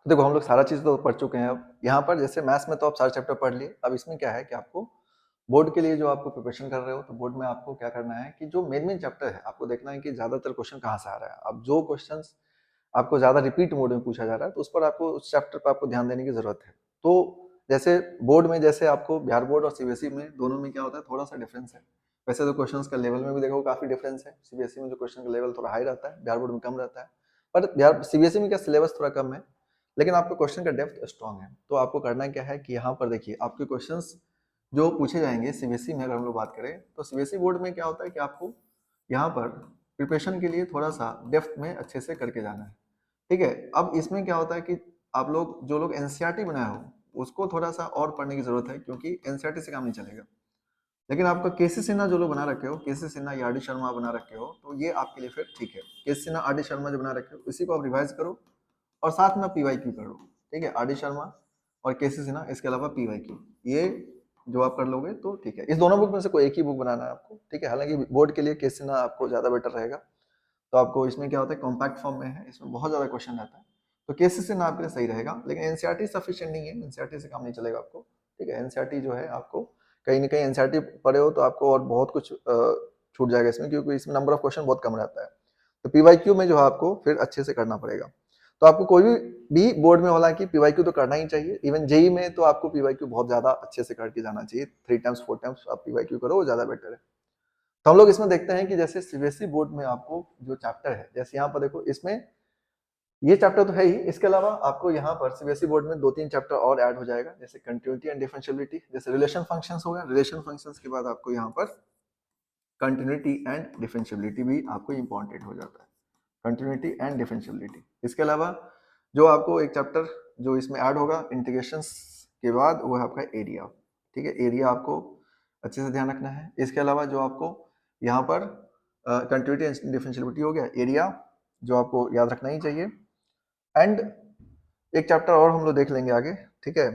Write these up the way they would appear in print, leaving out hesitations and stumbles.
तो देखो हम लोग सारा चीज़ तो पढ़ चुके हैं। अब यहाँ पर जैसे मैथ्स में तो आप सारे चैप्टर पढ़ लिए, अब इसमें क्या है कि आपको बोर्ड के लिए जो आपको प्रिपरेशन कर रहे हो, तो बोर्ड में आपको क्या करना है कि जो मेन चैप्टर है आपको देखना है कि ज़्यादातर क्वेश्चन कहाँ से आ रहा है। अब जो क्वेश्चन आपको ज़्यादा रिपीट मोड में पूछा जा रहा है, तो उस पर आपको उस चैप्टर पर आपको ध्यान देने की ज़रूरत है। तो जैसे बोर्ड में जैसे आपको बिहार बोर्ड और सीबीएसई में दोनों में क्या होता है, थोड़ा सा डिफरेंस है। वैसे तो क्वेश्चंस का लेवल में भी देखो काफी डिफरेंस है। सीबीएसई में जो क्वेश्चन का लेवल थोड़ा हाई रहता है, बिहार बोर्ड में कम रहता है। पर बिहार सीबीएसई में क्या सिलेबस थोड़ा कम है, लेकिन आपका क्वेश्चन का डेप्थ स्ट्रॉन्ग है। तो आपको करना क्या है कि यहाँ पर देखिए आपके क्वेश्चंस जो पूछे जाएंगे सीबीएसई में, अगर हम लोग बात करें तो सीबीएसई बोर्ड में क्या होता है कि आपको यहाँ पर प्रिपरेशन के लिए थोड़ा सा डेप्थ में अच्छे से करके जाना है। ठीक है, अब इसमें क्या होता है कि आप लोग जो लोग एनसीईआरटी बनाए हो उसको थोड़ा सा और पढ़ने की जरूरत है, क्योंकि एनसीईआरटी से काम नहीं चलेगा। लेकिन आपका केसी सिन्हा जो लोग बना रखे हो, केसी सिन्हा या आर डी शर्मा बना रखे हो, तो ये आपके लिए फिर ठीक है। केसी सिन्हा आर डी शर्मा जो बना रखे हो इसी को आप रिवाइज करो और साथ में पीवाईक्यू कर लो। ठीक है, आर डी शर्मा और केसी सिन्हा, इसके अलावा पीवाईक्यू, ये जो आप कर लोगे तो ठीक है। इस दोनों बुक में से कोई एक ही बुक बनाना है आपको। ठीक है, हालांकि बोर्ड के लिए केसी सिन्हा आपको ज्यादा बेटर रहेगा। तो आपको इसमें क्या होता है, कॉम्पैक्ट फॉर्म में है, इसमें बहुत ज्यादा क्वेश्चन रहता है, तो केसी सिन्हा आपके लिए सही रहेगा। लेकिन एनसीईआरटी सफिशिएंट नहीं है, एनसीईआरटी से काम नहीं चलेगा आपको। ठीक है, एनसीईआरटी जो है आपको कहीं ना कहीं एनसीईआरटी पढ़े हो तो आपको और बहुत कुछ छूट जाएगा इसमें, क्योंकि इसमें नंबर ऑफ क्वेश्चन बहुत कम रहता है। तो पीवाईक्यू में जो है आपको फिर अच्छे से करना पड़ेगा। तो आपको कोई भी बोर्ड में होला कि पीवाईक्यू तो करना ही चाहिए। इवन जेई में तो आपको पीवाईक्यू बहुत ज्यादा अच्छे से करके जाना चाहिए, 3 टाइम्स 4 टाइम्स आप पीवाईक्यू करो, वो ज्यादा बेटर है। तो हम लोग इसमें देखते हैं कि जैसे सीबीएसई बोर्ड में आपको जो चैप्टर है, जैसे यहाँ पर देखो इसमें ये चैप्टर तो है ही, इसके अलावा आपको यहाँ पर सीबीएसई बोर्ड में 2-3 चैप्टर और ऐड हो जाएगा, जैसे कंटिन्यूटी एंड डिफरेंशियबिलिटी, जैसे रिलेशन फंक्शंस हो गया। रिलेशन फंक्शंस के बाद आपको यहाँ पर कंटिन्यूटी एंड डिफरेंशियबिलिटी भी आपको इंपॉर्टेंट हो जाता है, कंटिन्यूटी एंड डिफरेंशियबिलिटी। इसके अलावा जो आपको एक चैप्टर जो इसमें ऐड होगा इंटीग्रेशंस के बाद, वो है आपका एरिया। ठीक है, एरिया आपको अच्छे से ध्यान रखना है। इसके अलावा जो आपको यहाँ पर कंटिन्यूटी एंड डिफरेंशियबिलिटी हो गया, एरिया जो आपको याद रखना ही चाहिए। एंड एक चैप्टर और हम लोग देख लेंगे आगे। ठीक है,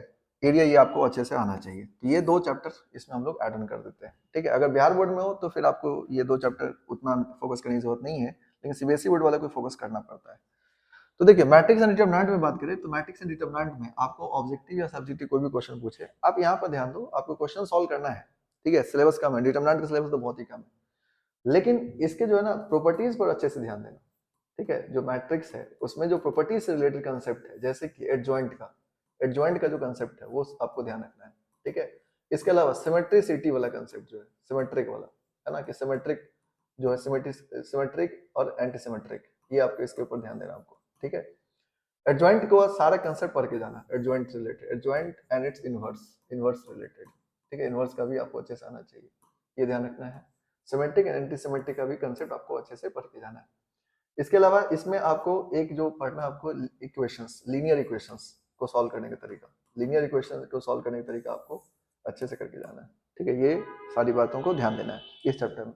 एरिया ये आपको अच्छे से आना चाहिए। तो ये 2 चैप्टर इसमें हम लोग ऐड ऑन कर देते हैं। ठीक है, अगर बिहार बोर्ड में हो तो फिर आपको ये 2 चैप्टर उतना फोकस करने की जरूरत नहीं है, लेकिन सीबीएसई बोर्ड वाला को फोकस करना पड़ता है। तो देखिए मैट्रिक्स एंड डिटरमिनेंट में बात करें तो मैट्रिक्स एंड डिटरमिनेंट में आपको ऑब्जेक्टिव या सब्जेक्टिव कोई भी क्वेश्चन पूछे, आप यहाँ पर ध्यान दो, आपको क्वेश्चन सॉल्व करना है। ठीक है, सिलेबस कम है, डिटरमिनेंट का सिलेबस तो बहुत ही कम है, लेकिन इसके जो है ना प्रॉपर्टीज पर अच्छे से ध्यान देना। ठीक है, जो मैट्रिक्स है उसमें जो प्रॉपर्टी से रिलेटेड कंसेप्ट है, जैसे कि एडजॉइंट का जो कंसेप्ट है वो आपको ध्यान रखना है। ठीक है, इसके अलावा सिमेट्रिसिटी वाला कंसेप्ट जो है, सिमेट्रिक वाला है ना, कि सिमेट्रिक जो है, सिमेट्रिक और एंटी सिमेट्रिक, ये आपको इसके ऊपर ध्यान देना आपको। ठीक है, एडजॉइंट को सारा कंसेप्ट पढ़ के जाना, adjoint related, adjoint and it's inverse, inverse related. ठीक है, इनवर्स का भी आपको अच्छे से आना चाहिए, ये ध्यान रखना है। सिमेट्रिक एंड एंटी सिमेट्रिक का भी कंसेप्ट आपको अच्छे से पढ़ के जाना है। इसके अलावा इसमें आपको एक जो पढ़ना, आपको इक्वेशंस, लीनियर इक्वेशंस को सॉल्व करने का तरीका, लीनियर इक्वेशन को सॉल्व करने का तरीका आपको अच्छे से करके जाना है। ठीक है, ये सारी बातों को ध्यान देना है इस चैप्टर में।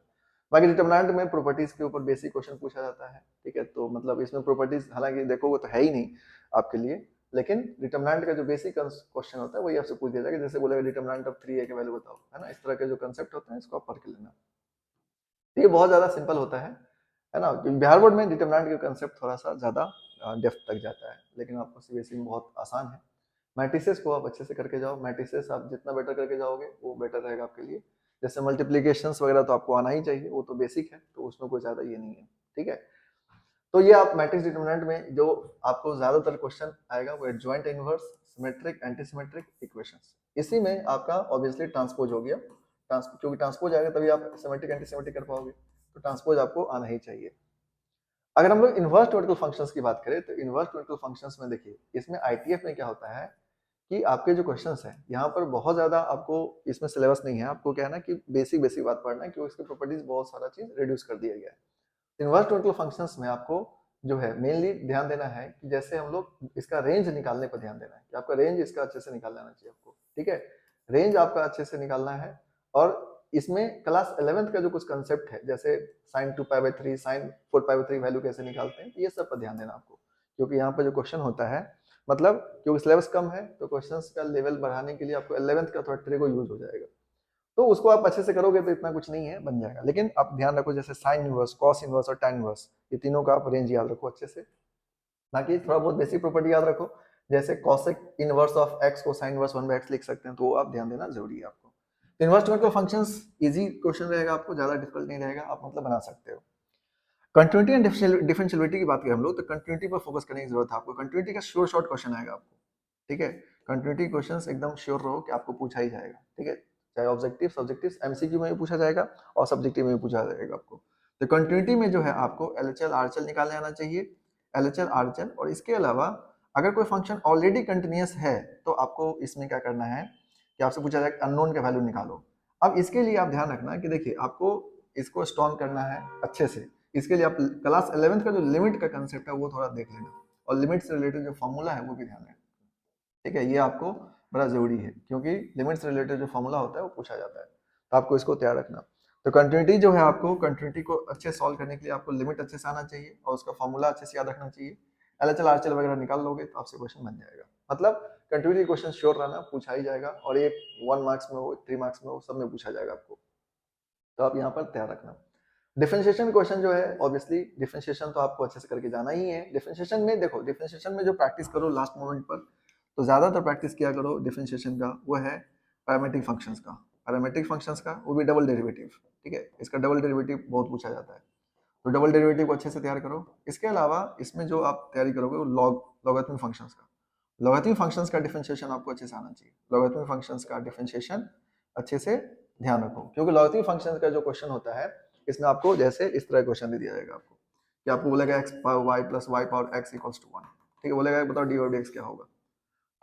बाकी डिटरमिनेंट में प्रॉपर्टीज के ऊपर बेसिक क्वेश्चन पूछा जाता है। ठीक है, तो मतलब इसमें प्रॉपर्टीज हालांकि देखोगे तो है ही नहीं आपके लिए, लेकिन डिटरमिनेंट का जो बेसिक क्वेश्चन होता है वही आपसे पूछ दिया जाएगा। जैसे बोलेगा डिटरमिनेंट ऑफ 3a के वैल्यू बताओ, है ना, इस तरह के जो कंसेप्ट होते हैं इसको आप पढ़ के लेना। ये बहुत ज्यादा सिंपल होता है ना। बिहार बोर्ड में डिटरमिनेंट का कंसेप्ट थोड़ा सा ज्यादा डेप्थ तक जाता है, लेकिन आपको सीबीएसई में बहुत आसान है। मैट्रिसेस को आप अच्छे से करके जाओ, मैट्रिसेस आप जितना बेटर करके जाओगे वो बेटर रहेगा आपके लिए। जैसे मल्टीप्लीकेशंस वगैरह तो आपको आना ही चाहिए, वो तो बेसिक है, तो उसमें कोई ज्यादा ये नहीं है। ठीक है, तो ये आप मैट्रिक्स डिटरमिनेंट में जो आपको ज्यादातर क्वेश्चन आएगा वो adjoint, inverse, symmetric, anti symmetric equations, इसी में आपका ऑब्वियसली ट्रांसपोज हो गया। क्योंकि ट्रांसपोज आएगा तभी आप सिमेट्रिक एंटी सिमेट्रिक कर पाओगे, तो ट्रांसपोज आपको आना ही चाहिए। अगर हम लोग इनवर्स न्यूमेरिकल फंक्शंस की बात करें तो इनवर्स न्यूमेरिकल फंक्शंस में देखिए, इसमें आईटीएफ में क्या होता है कि आपके जो क्वेश्चंस हैं यहाँ पर बहुत ज्यादा आपको इसमें सिलेबस नहीं है। आपको क्या है ना कि बेसिक बेसिक बात पढ़ना है, क्योंकि इसकी प्रॉपर्टीज बहुत सारा चीज रिड्यूस कर दिया गया है। इनवर्स न्यूमेरिकल फंक्शंस में आपको जो है मेनली ध्यान देना है कि जैसे हम लोग इसका रेंज निकालने पर ध्यान देना है, कि आपका रेंज इसका अच्छे से निकाल लेना चाहिए आपको। ठीक है, रेंज आपका अच्छे से निकालना है। और इसमें क्लास 11th का जो कुछ कंसेप्ट है, जैसे sin 2π/3, sin 4π/3 वैल्यू कैसे निकालते हैं, ये सब पर ध्यान देना आपको। क्योंकि यहाँ पर जो क्वेश्चन होता है, मतलब क्योंकि सिलेबस कम है तो क्वेश्चंस का लेवल बढ़ाने के लिए आपको 11th का थोड़ा ट्रिक यूज हो जाएगा। तो उसको आप अच्छे से करोगे तो इतना कुछ नहीं है, बन जाएगा। लेकिन आप ध्यान रखो जैसे साइन इनवर्स, कॉस इनवर्स और tan इनवर्स, ये तीनों का आप रेंज याद रखो अच्छे से। बाकी थोड़ा बहुत बेसिक प्रॉपर्टी याद रखो, जैसे cosec इनवर्स ऑफ x को sin इनवर्स 1/x लिख सकते हैं, तो वो आप ध्यान देना जरूरी है आपको। तो inverse numerical functions easy question रहेगा, आपको ज्यादा डिफिकल्ट नहीं रहेगा, आप मतलब बना सकते हो। कंटिन्यूटी एंड डिफरेंशियबिलिटी की बात करें हम लोग, तो कंटिन्यूटी पर फोकस करने की जरूरत है आपको। कंटिन्यूटी का श्योर शॉर्ट क्वेश्चन आएगा आपको, ठीक है। कंटिन्यूटी क्वेश्चंस एकदम श्योर रहो कि आपको पूछा ही जाएगा, ठीक है, चाहे ऑब्जेक्टिव सब्जेक्टिव एमसीक्यू में भी पूछा जाएगा और सब्जेक्टिव में भी पूछा जाएगा आपको। तो कंटिन्यूटी में जो है आपको एलएचएल आरएचएल निकालने आना चाहिए, एलएचएल आरएचएल। और इसके अलावा अगर कोई फंक्शन ऑलरेडी कंटिन्यूअस है तो आपको इसमें क्या करना है कि आपसे पूछा जाएगा अननोन का वैल्यू निकालो। अब इसके लिए आप ध्यान रखना कि देखिए आपको इसको स्ट्रॉन्ग करना है अच्छे से। इसके लिए आप क्लास 11th का जो लिमिट का कंसेप्ट है वो थोड़ा देख लेना, और लिमिट से रिलेटेड जो फॉर्मूला है वो भी ध्यान रखना, ठीक है। ये आपको बड़ा जरूरी है क्योंकि लिमिट से रिलेटेड जो फॉर्मूला होता है वो पूछा जाता है, तो आपको इसको तैयार रखना। तो कंटिन्यूटी जो है आपको कंटिन्यूटी को अच्छे सॉल्व करने के लिए आपको लिमिट अच्छे से आना चाहिए और उसका फॉर्मूला अच्छे से याद रखना चाहिए। एलएचएल आरएचएल वगैरह निकाल लोगे तो आपसे क्वेश्चन बन जाएगा। मतलब कंटिन्यूटी क्वेश्चन श्योर रहना, पूछा ही जाएगा, और ये 1 मार्क्स में हो 3 मार्क्स में हो सब में पूछा जाएगा आपको, तो आप यहाँ पर तैयार रखना। डिफरेंशिएशन क्वेश्चन जो है ऑब्वियसली डिफरेंशिएशन तो आपको अच्छे से करके जाना ही है। डिफरेंशिएशन में देखो, डिफरेंशिएशन में जो प्रैक्टिस करो लास्ट मोमेंट पर, तो ज्यादातर प्रैक्टिस किया करो डिफरेंशिएशन का, वो है पैरामेट्रिक फंक्शंस का। पैरामेट्रिक फंक्शंस का वो भी डबल डेरिवेटिव, ठीक है, इसका डबल डेरिवेटिव बहुत पूछा जाता है, तो डबल डेरिवेटिव को अच्छे से तैयार करो। इसके अलावा इसमें जो आप तैयारी करोगे वो लॉगरिथमिक फंक्शंस का, लॉगरिथमिक फंक्शंस का डिफरेंशिएशन आपको अच्छे से आना चाहिए। लॉगरिथमिक फंक्शंस का डिफरेंशिएशन अच्छे से ध्यान रखो, क्योंकि लॉगरिथमिक फंक्शंस का जो क्वेश्चन होता है इसमें आपको जैसे इस तरह क्वेश्चन दे दिया जाएगा आपको कि आपको बोलेगा x power y plus y power x equals to 1, ठीक है, बोलेगा बताओ डी और dx क्या होगा,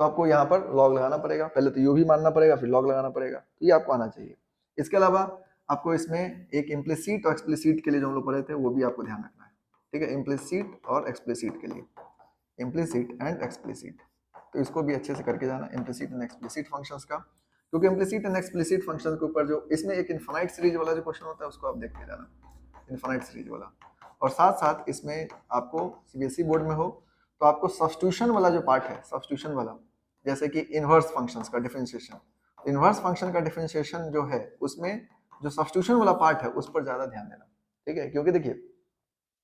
तो आपको यहाँ पर लॉग लगाना पड़ेगा, पहले तो यू भी मानना पड़ेगा फिर लॉग लगाना पड़ेगा, तो ये आपको आना चाहिए। इसके अलावा आपको इसमें एक इम्प्लिसिट और एक्सप्लिसिट के लिए जो हम लोग पढ़े थे वो भी आपको ध्यान रखना है, ठीक है, इम्प्लिसिट और एक्सप्लिसिट के लिए, इम्प्लिसिट एंड एक्सप्लिसिट, तो इसको भी अच्छे से करके जाना, इम्प्लिसिट एंड एक्सप्लिसिट फंक्शंस का। क्योंकि इम्प्लिसिट एंड एक्सप्लिसिट फंक्शन के ऊपर जो इसमें एक इनफाइनाइट सीरीज वाला जो क्वेश्चन होता है उसको आप देखते जाना, इनफाइनाइट सीरीज वाला। और साथ साथ इसमें आपको सीबीएसई बोर्ड में हो तो आपको सब्स्टिट्यूशन वाला जो पार्ट है, सब्स्टिट्यूशन वाला, जैसे कि इनवर्स फंक्शंस का डिफरेंशिएशन, इनवर्स फंक्शन का डिफरेंशिएशन जो है उसमें जो सब्स्टिट्यूशन वाला पार्ट है उस पर ज्यादा ध्यान देना, ठीक है, क्योंकि देखिए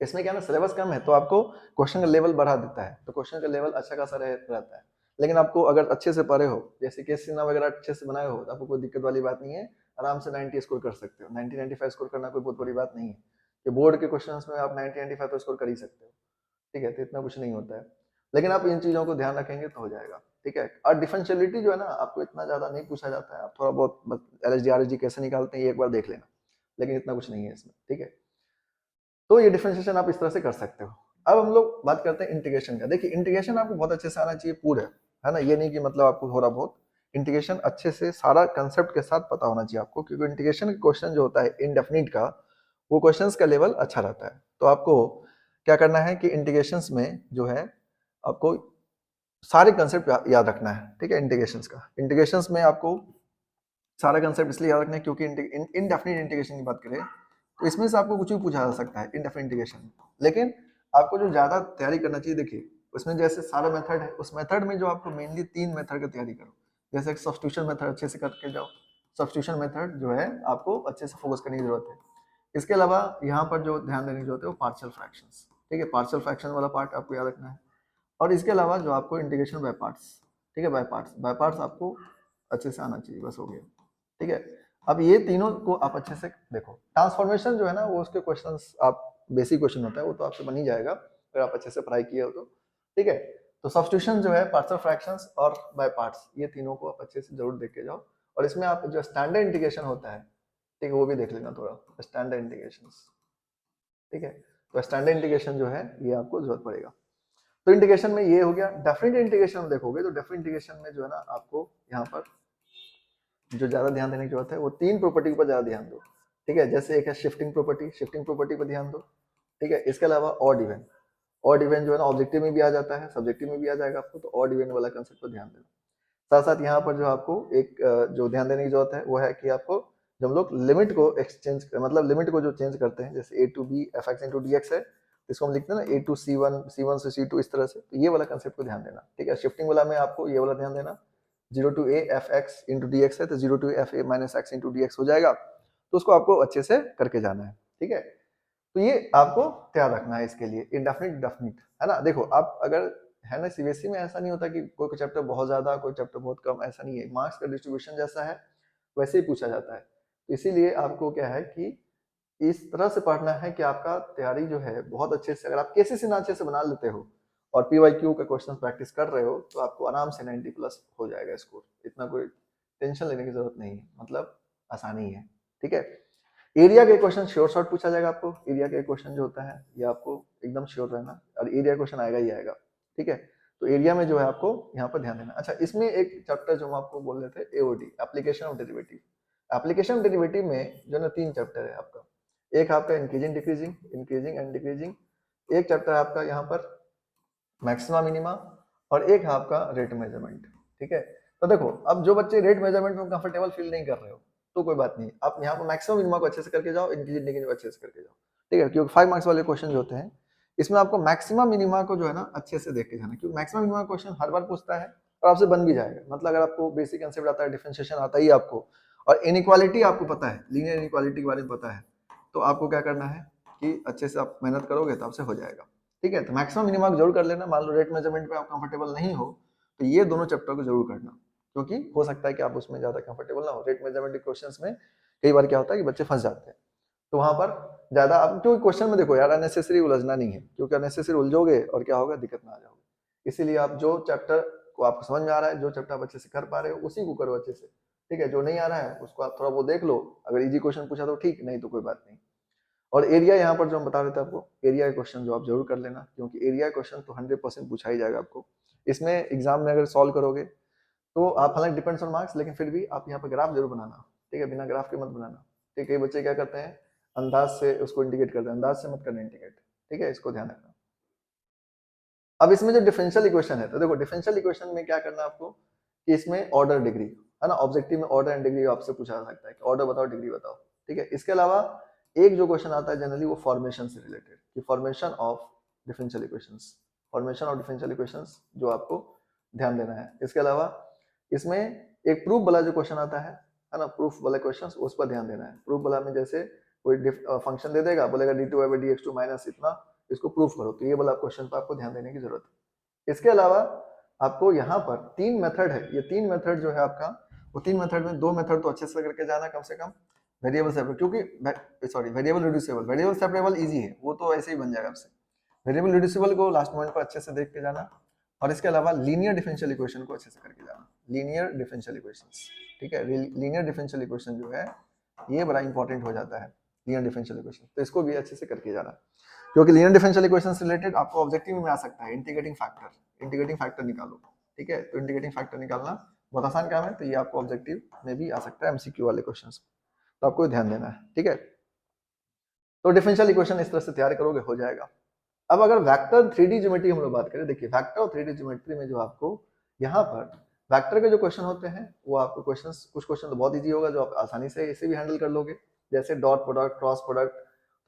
इसमें क्या ना सिलेबस कम है तो आपको क्वेश्चन का लेवल बढ़ा देता है, तो क्वेश्चन का लेवल अच्छा खासा रहता है। लेकिन आपको अगर अच्छे से पढ़े हो, जैसे केस सीना वगैरह अच्छे से बनाए हो, तो आपको कोई दिक्कत वाली बात नहीं है, आराम से 90 स्कोर कर सकते हो। 90 95 स्कोर करना कोई बहुत बड़ी बात नहीं है, कि बोर्ड के क्वेश्चंस में आप 90 95 तो स्कोर कर ही सकते हो, ठीक है, तो इतना कुछ नहीं होता है। लेकिन आप इन चीजों को ध्यान रखेंगे तो हो जाएगा, ठीक है। और डिफरेंशियलिटी जो है ना आपको इतना ज्यादा नहीं पूछा जाता है, आप थोड़ा बहुत एलएचडी आरएचडी कैसे निकालते हैं ये एक बार देख लेना, लेकिन इतना कुछ नहीं है इसमें, ठीक है। तो ये डिफरेंशिएशन आप इस तरह से कर सकते हो। अब हम लोग बात करते हैं इंटीग्रेशन का। देखिए इंटीग्रेशन आपको बहुत अच्छे से आना चाहिए पूरे, है ना, ये नहीं कि मतलब आपको थोड़ा बहुत, इंटीग्रेशन अच्छे से सारा कंसेप्ट के साथ पता होना चाहिए आपको, क्योंकि इंटीग्रेशन का क्वेश्चन जो होता है इंडेफिनिट का, वो क्वेश्चंस का लेवल अच्छा रहता है। तो आपको क्या करना है कि इंटीग्रेशंस में जो है आपको सारे कंसेप्ट याद रखना है, ठीक है। इंटीग्रेशंस का, इंटीग्रेशंस में आपको सारा कंसेप्ट इसलिए याद रखना है क्योंकि इनडेफिनिट इंटीग्रेशन की बात करें तो इसमें से आपको कुछ भी पूछा जा सकता है इनडेफिनिट इंटीग्रेशन। लेकिन आपको जो ज्यादा तैयारी करना चाहिए, देखिए उसमें जैसे सारा मेथड है, उस मेथड में जो आपको मेनली 3 मेथड की तैयारी करो। जैसे सब्स्टिट्यूशन मेथड अच्छे से करके जाओ, सब्स्टिट्यूशन मेथड जो है आपको अच्छे से फोकस करने की जरूरत है। इसके अलावा यहाँ पर जो ध्यान देने की जरूरत है वो पार्शियल फ्रैक्शंस, ठीक है, पार्शियल फ्रैक्शन वाला पार्ट आपको याद रखना है। और इसके अलावा जो आपको इंटीग्रेशन बाय पार्ट्स, ठीक है, बाय पार्ट्स आपको अच्छे से आना चाहिए, बस हो गया, ठीक है। अब ये तीनों को आप अच्छे से देखो। ट्रांसफॉर्मेशन जो है ना वो उसके क्वेश्चंस आप बेसिक क्वेश्चन होता है वो तो आपसे बन ही जाएगा अगर आप अच्छे से पढ़ाई किए हो तो, ठीक है। तो सब्स्टिट्यूशन जो है पार्शियल फ्रैक्शंस और बाय पार्ट्स, ये तीनों को आप अच्छे से जरूर देख के जाओ। और इसमें आप जो स्टैंडर्ड इंटीग्रेशन होता है, ठीक है, वो भी देख लेना थोड़ा, स्टैंडर्ड इंटीग्रेशंस, ठीक है। तो स्टैंडर्ड इंटीग्रेशन जो है ये आपको जरूरत पड़ेगा। तो इंटीग्रेशन में ये हो गया। डेफिनेट इंटीग्रेशन देखोगे तो डेफिनेट इंटीग्रेशन में जो है ना आपको यहाँ पर जो ज्यादा ध्यान देने की जरूरत है वो 3 प्रॉपर्टी पर ज्यादा ध्यान दो, ठीक है। जैसे एक है शिफ्टिंग प्रॉपर्टी, शिफ्टिंग प्रॉपर्टी पर ध्यान दो, ठीक है। इसके अलावा ऑड इवन, ऑड इवन जो है ना ऑब्जेक्टिव में भी आ जाता है, सब्जेक्टिव में भी आ जाएगा आपको, तो ऑड इवन वाला कंसेप्ट पर ध्यान देना। साथ साथ यहाँ पर जो आपको एक जो ध्यान देने की जरूरत है वो है कि आपको जब हम लोग लिमिट को एक्सचेंज मतलब लिमिट को जो चेंज करते हैं, जैसे A to B F X into D X है, इसको हम लिखते हैं ना ए टू सी वन से सी टू, इस तरह से, तो ये वाला कंसेप्ट को ध्यान देना, ठीक है। शिफ्टिंग वाला में आपको ये वाला ध्यान देना, 0 to A F X into D X है तो 0 to F A minus X into D X हो जाएगा, तो उसको आपको अच्छे से करके जाना है, ठीक है। तो ये आपको तैयार रखना है इसके लिए, इंडेफिनिट डेफिनिट, है ना। देखो आप अगर है ना, सीबीएसई में ऐसा नहीं होता कि कोई चैप्टर बहुत ज्यादा कोई चैप्टर बहुत कम, ऐसा नहीं है। मार्क्स का डिस्ट्रीब्यूशन जैसा है वैसे ही पूछा जाता है। तो इसीलिए आपको क्या है कि इस तरह से पढ़ना है कि आपका तैयारी जो है बहुत अच्छे से, अगर आप केसीसी ना अच्छे से बना लेते हो और पीवाईक्यू का क्वेश्चन प्रैक्टिस कर रहे हो तो आपको आराम से 90 प्लस हो जाएगा स्कोर। इतना कोई टेंशन लेने की जरूरत नहीं है, मतलब आसानी है। ठीक है, एरिया के क्वेश्चन श्योर शॉर्ट पूछा जाएगा आपको। एरिया के क्वेश्चन जो होता है ये आपको एकदम श्योर रहना, और एरिया क्वेश्चन आएगा ही आएगा। ठीक है, तो एरिया में जो है आपको यहाँ पर ध्यान देना। अच्छा, इसमें एक चैप्टर जो हम आपको बोल रहे थे AOD, application of derivative. Application of derivative में जो ना 3 चैप्टर है आपका। एक आपका increasing decreasing, increasing and decreasing, एक चैप्टर आपका यहाँ पर मैक्सिमा मिनिमा, और एक है आपका रेट मेजरमेंट। ठीक है, तो देखो अब जो बच्चे रेट मेजरमेंट में कंफर्टेबल फील नहीं कर रहे हो तो कोई बात नहीं, आप यहाँ पर मैक्सिमम मिनिमा को अच्छे से करके जाओ, इंक्रीजिंग डिक्रीजिंग को अच्छे से करके जाओ। ठीक है, क्योंकि 5 मार्क्स वाले क्वेश्चन जो होते हैं इसमें आपको मैक्सिमम मिनिमा को जो है ना अच्छे से देख के जाना, क्योंकि मैक्सिमम मिनिमा क्वेश्चन हर बार पूछता है और आपसे बन भी जाएगा। मतलब अगर आपको बेसिक कंसेप्ट आता है, डिफरेंशिएशन आता ही आपको, और इनइक्वालिटी आपको पता है, लीनियर इनइक्वालिटी के बारे में पता है, तो आपको क्या करना है कि अच्छे से आप मेहनत करोगे तो आपसे हो जाएगा। ठीक है, तो मैक्सिमम मिनिमा जरूर कर लेना। मान लो रेट मेजरमेंट पे आप कंफर्टेबल नहीं हो तो ये दोनों चैप्टर को जरूर करना, क्योंकि हो सकता है कि आप उसमें ज्यादा कंफर्टेबल ना हो। रेट मेजरमेंट के क्वेश्चंस में कई बार क्या होता है कि बच्चे फंस जाते हैं, तो वहां पर ज्यादा आप, क्योंकि क्वेश्चन में देखो यार अननेसेसरी उलझना नहीं है, क्योंकि अननेसेसरी उलझोगे और क्या होगा, दिक्कत में आ जाओगे। इसीलिए आप जो चैप्टर को आपको समझ में आ रहा है, जो चैप्टर आप अच्छे से कर पा रहे हो उसी को करो अच्छे से। ठीक है, जो नहीं आ रहा है उसको आप थोड़ा वो देख लो, अगर इजी क्वेश्चन पूछा तो ठीक, नहीं तो कोई बात नहीं। और एरिया यहाँ पर जो हम बता रहे थे आपको, एरिया का क्वेश्चन जो आप जरूर कर लेना, क्योंकि एरिया क्वेश्चन तो 100% पूछा ही जाएगा आपको। इसमें एग्जाम में अगर सॉल्व करोगे तो आप, हालांकि डिपेंड्स ऑन मार्क्स, लेकिन फिर भी आप यहाँ पर ग्राफ जरूर बनाना। ठीक है, बिना ग्राफ के मत बनाना। ठीक है, कई बच्चे क्या करते हैं, अंदाज से उसको इंडिकेट करते हैं, अंदाज से मत करना इंडिकेट। ठीक है, इसको ध्यान रखना। अब इसमें जो डिफरेंशियल इक्वेशन है, तो देखो डिफरेंशियल इक्वेशन में क्या करना आपको कि इसमें ऑर्डर डिग्री है ना, ऑब्जेक्टिव में ऑर्डर एंड डिग्री आपसे पूछा जा सकता है कि ऑर्डर बताओ डिग्री बताओ। ठीक है, इसके अलावा एक जो क्वेश्चन आता है जनरली वो फॉर्मेशन से रिलेटेड, कि formation of differential equations, formation of differential equations जो आपको ध्यान देना है। इसके अलावा इसमें एक प्रूफ वाला जो क्वेश्चन आता है ना, प्रूफ वाला क्वेश्चन, उस पर ध्यान देना है। प्रूफ वाला में जैसे कोई फंक्शन दे देगा, बोलेगा d2/dx2 माइनस इतना, इसको प्रूफ करो, तो ये वाला क्वेश्चन पर आपको ध्यान देने की जरूरत है। इसके अलावा आपको यहाँ पर 3 मेथड है, ये 3 मेथड जो है आपका, वो 3 मेथड में 2 मेथड तो अच्छे से करके जाना कम से कम। वेरिएबल सेपरेबल, क्योंकि sorry variable reducible, variable separable easy है, वो तो ऐसे ही बन जाएगा आपसे। वेरिएबल रिड्यूसिबल को लास्ट मोमेंट पर अच्छे से देख के जाना, और इसके अलावा लीनियर डिफरेंशियल इक्वेशन को अच्छे से करके जाना, लीनियर डिफरेंशियल इक्वेशंस। ठीक है, लीनियर डिफरेंशियल इक्वेशन जो है ये बड़ा इंपॉर्टेंट हो जाता है, लीनियर डिफरेंशियल इक्वेशन, तो इसको भी अच्छे से करके जाना, क्योंकि लीनियर डिफरेंशियल इक्वेशन से रिलेटेड आपको ऑब्जेक्टिव में आ सकता है इंटीग्रेटिंग फैक्टर। इंटीग्रेटिंग फैक्टर निकालो। ठीक है, तो इंटीग्रेटिंग फैक्टर निकालना बहुत आसान काम है, तो ये आपको ऑब्जेक्टिव में भी आ सकता है एमसीक्यू वाले क्वेश्चंस, तो आपको ध्यान देना है। ठीक है, तो डिफरेंशियल इक्वेशन इस तरह से तैयार करोगे हो जाएगा। अब अगर वेक्टर 3D ज्योमेट्री हम लोग बात करें, देखिए वेक्टर और 3D ज्योमेट्री में जो आपको यहाँ पर वेक्टर के जो क्वेश्चन होते हैं वो आपको क्वेश्चंस, कुछ क्वेश्चन तो बहुत इजी होगा जो आप आसानी से इसे भी हैंडल कर लोगे, जैसे डॉट प्रोडक्ट, क्रॉस प्रोडक्ट,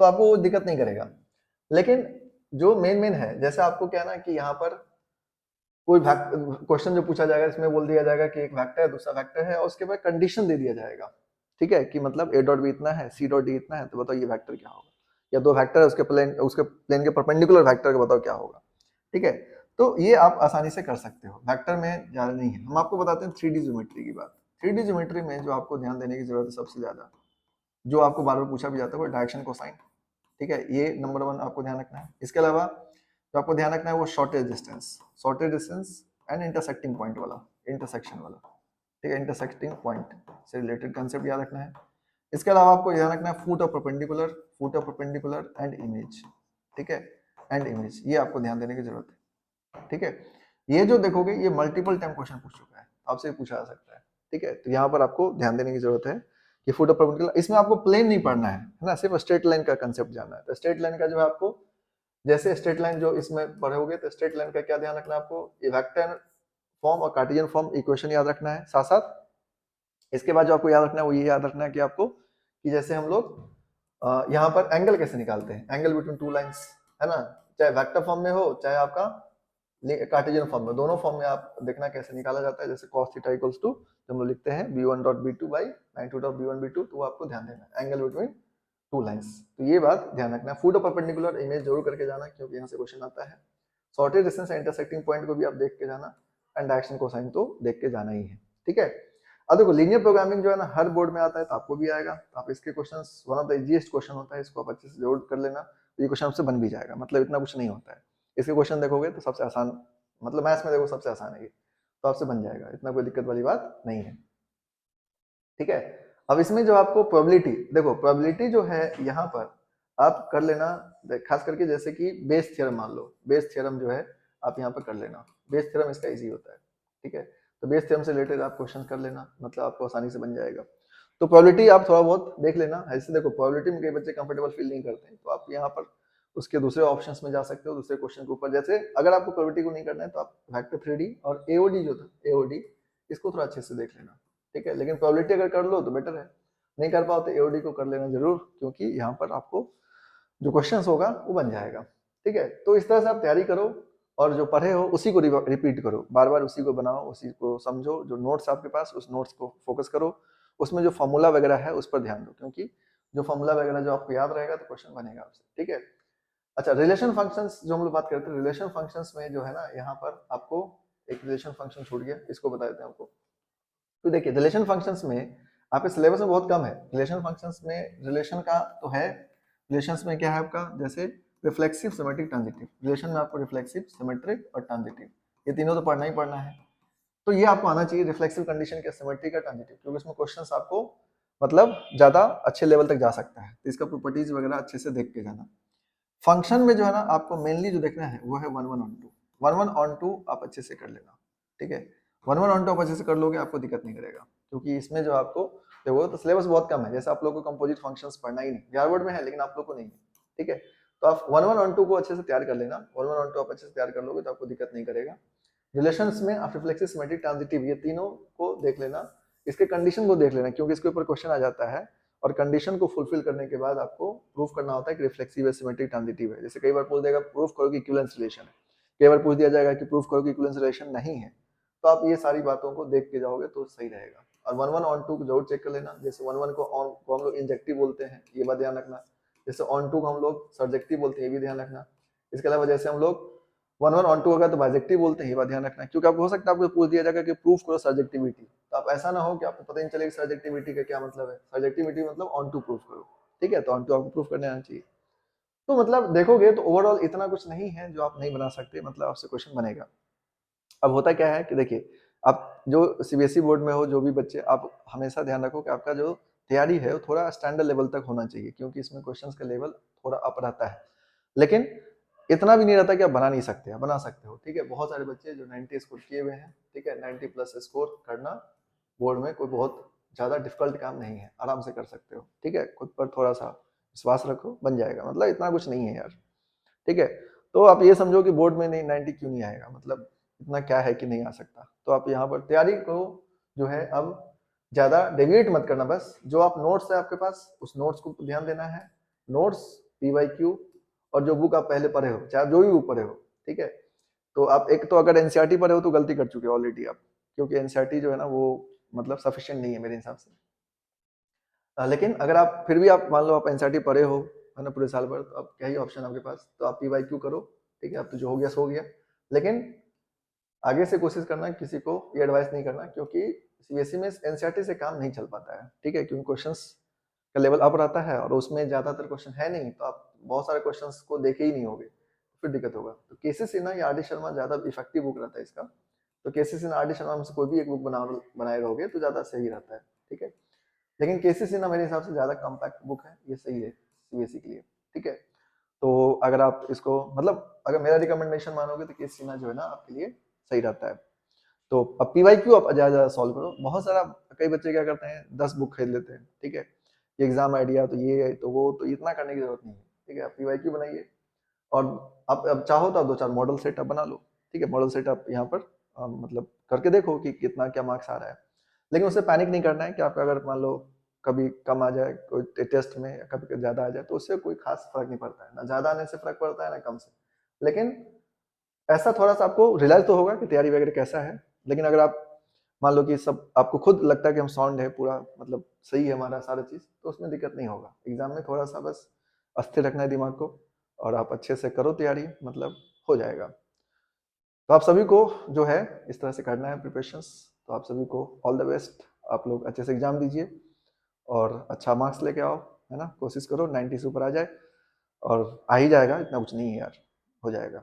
तो आपको वो दिक्कत नहीं करेगा। लेकिन जो मेन है, जैसे आपको क्या है ना कि यहाँ पर कोई क्वेश्चन जो पूछा जाएगा इसमें बोल दिया जाएगा कि एक वेक्टर है, दूसरा वेक्टर है, और उसके बाद कंडीशन दे दिया जाएगा। ठीक है, कि मतलब ए डॉट बी इतना है, सी डॉट डी इतना है, तो बताओ ये वेक्टर क्या होगा, या 2 वेक्टर है उसके प्लेन के परपेंडिकुलर वेक्टर का बताओ क्या होगा। ठीक है, तो ये आप आसानी से कर सकते हो, वेक्टर में ज्यादा नहीं है। हम आपको बताते हैं 3D ज्योमेट्री की बात। 3D ज्योमेट्री में जो आपको ध्यान देने की जरूरत है सबसे ज्यादा, जो आपको बार बार पूछा भी जाता है, वो डायरेक्शन कोसाइन। ठीक है, ये नंबर 1 आपको ध्यान रखना है। इसके अलावा जो आपको ध्यान रखना है वो shortage distance and intersecting point वाला, इंटरसेक्शन वाला। ठीक है, इंटरसेक्टिंग पॉइंट से रिलेटेड कंसेप्ट याद रखना है। इसके अलावा आपको ध्यान रखना है फूट ऑफ परपेंडिकुलर एंड इमेज। ठीक है, एंड इमेज, ये आपको ध्यान देने की जरूरत है। ठीक है, ये जो देखोगे ये मल्टीपल टाइम क्वेश्चन पूछ चुका है, आपसे पूछा जा सकता है। ठीक है, तो यहाँ पर आपको ध्यान देने की जरूरत है कि फूट ऑफ परपेंडिकुलर, इसमें आपको प्लेन नहीं पढ़ना है ना, सिर्फ स्ट्रेट लाइन का कंसेप्ट जानना है। तो स्ट्रेट लाइन का जो है आपको, जैसे स्ट्रेट लाइन जो इसमें पढ़ोगे तो स्ट्रेट लाइन का क्या ध्यान रखना है आपको, वेक्टर फॉर्म और कार्टेशियन फॉर्म इक्वेशन याद रखना है। साथ साथ इसके बाद जो आपको याद रखना है वो ये याद रखना है कि आपको, कि जैसे हम लोग यहाँ पर एंगल कैसे निकालते हैं, एंगल बिटवीन 2 लाइंस, है ना, चाहे वेक्टर फॉर्म में हो चाहे आपका कार्टेशियन फॉर्म में, दोनों फॉर्म में आप देखना कैसे निकाला जाता है। जैसे cos थीटा इक्वल्स टू हम लोग लिखते हैं b1.b2 by magnitude of b1b2, तो आपको ध्यान देना है एंगल बिटवीन 2 लाइंस। तो ये बात ध्यान रखना है। फूट ऑफ परपेंडिकुलर इमेज जरूर करके जाना, क्योंकि यहाँ से क्वेश्चन आता है। सॉर्टेड डिस्टेंस इंटरसेक्टिंग पॉइंट को भी आप देख के जाना, एंड डायरेक्शन कोसाइन तो देख के जाना ही है, ठीक है। अब देखो लीनियर प्रोग्रामिंग जो है ना हर बोर्ड में आता है, तो आपको भी आएगा, तो आप इसके questions one of the easiest question होता है, इसको आप अच्छे से जरूर कर लेना, ये क्वेश्चन आपसे बन भी जाएगा, मतलब इतना कुछ नहीं होता है। इसके क्वेश्चन देखोगे तो सबसे आसान, मतलब मैथ्स में देखो सबसे आसान है ये, तो आपसे बन जाएगा, इतना कोई दिक्कत वाली बात नहीं है, ठीक है। अब इसमें जो आपको प्रोबेबिलिटी, देखो प्रोबेबिलिटी जो है यहाँ पर आप कर लेना, खास करके जैसे कि बेस थ्योरम मान लो, बेस थ्योरम जो है आप यहाँ पर कर लेना, बेस थ्योरम इसका इजी होता है, ठीक है। तो बेस थ्योरम से रिलेटेड आप क्वेश्चन कर लेना, मतलब आपको आसानी से बन जाएगा। तो प्रोबेबिलिटी आप थोड़ा बहुत देख लेना, ऐसे देखो प्रोबेबिलिटी में कई बच्चे कंफर्टेबल फील नहीं करते हैं, तो आप यहाँ पर उसके दूसरे ऑप्शंस में जा सकते हो, दूसरे क्वेश्चन के ऊपर, जैसे अगर आपको प्रोबेबिलिटी को नहीं करना है तो आप वेक्टर 3D और एओडी जो था एओडी, इसको थोड़ा अच्छे से देख लेना, ठीक है। लेकिन प्रोबेबिलिटी अगर कर लो तो बेटर है, नहीं कर पाओ तो एओडी को कर लेना जरूर, क्योंकि यहाँ पर आपको जो क्वेश्चंस होगा वो बन जाएगा, ठीक है। तो इस तरह से आप तैयारी करो, और जो पढ़े हो उसी को रिपीट करो, बार बार उसी को बनाओ, उसी को समझो, जो नोट्स आपके पास उस नोट्स को फोकस करो, उसमें जो फॉर्मूला वगैरह है उस पर ध्यान दो, क्योंकि जो फॉर्मूला वगैरह जो आपको याद रहेगा तो क्वेश्चन बनेगा आपसे, ठीक है। अच्छा, रिलेशन फंक्शंस जो हम लोग बात करते हैं, रिलेशन फंक्शंस में जो है ना यहाँ पर आपको एक रिलेशन फंक्शन छूट गया, इसको बता देते हैं आपको। तो देखिए रिलेशन फंक्शंस में आपके सिलेबस में बहुत कम है, रिलेशन फंक्शंस में रिलेशन का तो है, रिलेशंस में क्या है आपका, जैसे रिफ्लेक्सिव, सिमेट्रिक, ट्रांजिटिव, रिलेशन में आपको रिफ्लेक्सिव, सिमेट्रिक और ट्रांजिटिव, ये तीनों तो पढ़ना ही पढ़ना है। तो ये आपको आना चाहिए, रिफ्लेक्सिव कंडीशन क्या, सिमेट्रिक का, ट्रांजिटिव, क्योंकि इसमें क्वेश्चंस आपको मतलब ज्यादा अच्छे लेवल तक जा सकता है, तो इसका प्रॉपर्टीज वगैरह अच्छे से देख के जाना। फंक्शन में जो है ना आपको मेनली जो देखना है वो है 1 1 on 2, 1 1 on 2 आप अच्छे से कर लेना, ठीक है। 1 1 on 2 आप अच्छे से कर लोगे, आपको दिक्कत नहीं करेगा, क्योंकि इसमें जो आपको देखो तो सिलेबस बहुत कम है, जैसे आप लोगों को कंपोजिट फंक्शंस पढ़ना ही नहीं, बिहार में है लेकिन आप लोग को नहीं है, ठीक है। तो आप 1 1 on 2 को अच्छे से तैयार कर लेना, 1 1 on 2 आप अच्छे से तैयार कर लोगे तो आपको दिक्कत नहीं करेगा। रिलेशंस में आप रिफ्लेक्सिव, सिमेट्रिक, ट्रांजिटिव, ये तीनों को देख लेना, इसके कंडीशन को देख लेना, क्योंकि इसके ऊपर क्वेश्चन आ जाता है, और कंडीशन को फुलफिल करने के बाद आपको प्रूफ करना होता है कि रिफ्लेक्सिव है, सिमेट्रिक, ट्रांजिटिव है। जैसे कई बार पूछ देगा प्रूफ करो कि इक्विवेलेंस रिलेशन है, कई बार पूछ दिया जाएगा कि प्रूफ करो कि इक्विवेलेंस रिलेशन नहीं है, तो आप ये सारी बातों को देख के जाओगे तो सही रहेगा। और 1 1 on 2 को जरूर चेक कर लेना, जैसे 1 1 को हम लोग इंजेक्टिव बोलते हैं, ये बात ध्यान रखना, जैसे on 2 को हम लोग सर्जेक्टिव बोलते हैं, ये भी ध्यान रखना। इसके अलावा जैसे हम लोग 1 1 on 2 होगा तो बाइजेक्टिव बोलते हैं, ये बात ध्यान रखना, क्योंकि आपको हो सकता है आपको पूछ दिया जाएगा कि प्रूफ करो सर्जेक्टिविटी, तो आप ऐसा ना हो कि आपको पता ही नहीं चलेगा सर्जेक्टिविटी का क्या मतलब है, सर्जेक्टिविटी मतलब ऑन टू प्रूफ करो, ठीक है, तो ऑन टू आपको प्रूफ करने आना चाहिए। तो मतलब देखोगे तो ओवरऑल इतना कुछ नहीं है जो आप नहीं बना सकते, मतलब आपसे क्वेश्चन बनेगा। अब होता क्या है कि देखिए, आप जो सीबीएसई बोर्ड में हो, जो भी बच्चे, आप हमेशा ध्यान रखो कि आपका जो तैयारी है वो थोड़ा स्टैंडर्ड लेवल तक होना चाहिए, क्योंकि इसमें क्वेश्चंस का लेवल थोड़ा अप रहता है, लेकिन इतना भी नहीं रहता कि आप बना नहीं सकते, आप बना सकते हो, ठीक है। बहुत सारे बच्चे जो 90 स्कोर किए हुए हैं, ठीक है, 90 प्लस स्कोर करना बोर्ड में कोई बहुत ज्यादा डिफिकल्ट काम नहीं है, आराम से कर सकते हो, ठीक है। खुद पर थोड़ा सा विश्वास रखो, बन जाएगा, मतलब इतना कुछ नहीं है यार, ठीक है। तो आप ये समझो कि बोर्ड में नहीं 90 क्यों नहीं आएगा, मतलब इतना क्या है कि नहीं आ सकता, तो आप यहाँ पर तैयारी को जो है अब ज्यादा डेविएट मत करना, बस जो आप नोट्स है आपके पास उस नोट्स को ध्यान देना है, नोट्स, पीवाईक्यू, और जो बुक आप पहले पढ़े हो, चाहे जो भी बुक पढ़े हो, ठीक है। तो आप एक तो अगर एनसीईआरटी पढ़े हो तो गलती कर चुके हो ऑलरेडी आप, क्योंकि एनसीईआरटी जो है ना वो मतलब सफिशिएंट नहीं है मेरे हिसाब से। लेकिन अगर आप फिर भी आप मान लो आप एनसीईआरटी पढ़े हो है ना पूरे साल भर, तो अब क्या ही ऑप्शन आपके पास, तो आप पीवाईक्यू करो, ठीक है। अब तो जो हो गया सो हो गया, लेकिन आगे से कोशिश करना किसी को ये एडवाइस नहीं करना, क्योंकि सीबीएसई में एनसीईआरटी से काम नहीं चल पाता है, ठीक है, क्योंकि क्वेश्चंस का लेवल अप रहता है और उसमें ज्यादातर क्वेश्चन है नहीं, तो आप बहुत सारे क्वेश्चंस को देखे ही नहीं होगे, फिर दिक्कत होगा। तो केसी सिन्हा या आर डी शर्मा ज्यादा इफेक्टिव बुक रहता है इसका, तो केसी सिन्हा, आर डी शर्मा में से कोई भी एक बुक बनाए रहोगे तो ज्यादा सही रहता है, ठीक है। लेकिन केसी सिन्हा मेरे हिसाब से ज्यादा कॉम्पैक्ट बुक है, ये सही है सीबीएसई के लिए, ठीक है। तो अगर आप इसको मतलब अगर मेरा रिकमेंडेशन मानोगे तो केसी सिन्हा जो है ना आपके लिए सही रहता है। तो अब पीवाईक्यू आप ज्यादा सॉल्व करो, बहुत सारा, कई बच्चे क्या करते हैं 10 बुक खरीद लेते हैं, ठीक है, एग्जाम आइडिया तो ये है तो वो, तो इतना करने की जरूरत नहीं है, ठीक है। आप पीवाईक्यू बनाइए, और आप अब चाहो तो आप 2 4 मॉडल सेटअप बना लो, ठीक है। मॉडल सेटअप यहाँ पर मतलब करके देखो कि कितना क्या मार्क्स आ रहा है, लेकिन उससे पैनिक नहीं करना है कि आपका अगर मान लो कभी कम आ जाए कोई टेस्ट में, या कभी ज्यादा आ जाए, तो उससे कोई खास फर्क नहीं पड़ता है, ना ज्यादा आने से फर्क पड़ता है ना कम से, लेकिन ऐसा थोड़ा सा आपको रियलाइज तो होगा कि तैयारी वगैरह कैसा है। लेकिन अगर आप मान लो कि सब आपको खुद लगता है कि हम साउंड है पूरा, मतलब सही है हमारा सारा चीज, तो उसमें दिक्कत नहीं होगा। एग्जाम में थोड़ा सा बस अस्थिर रखना है दिमाग को, और आप अच्छे से करो तैयारी, मतलब हो जाएगा। तो आप सभी को जो है इस तरह से करना है प्रिपरेशंस। तो आप सभी को ऑल द बेस्ट, आप लोग अच्छे से एग्जाम दीजिए और अच्छा मार्क्स लेके आओ, है ना। कोशिश करो 90 से ऊपर आ जाए, और आ ही जाएगा, इतना कुछ नहीं है यार, हो जाएगा।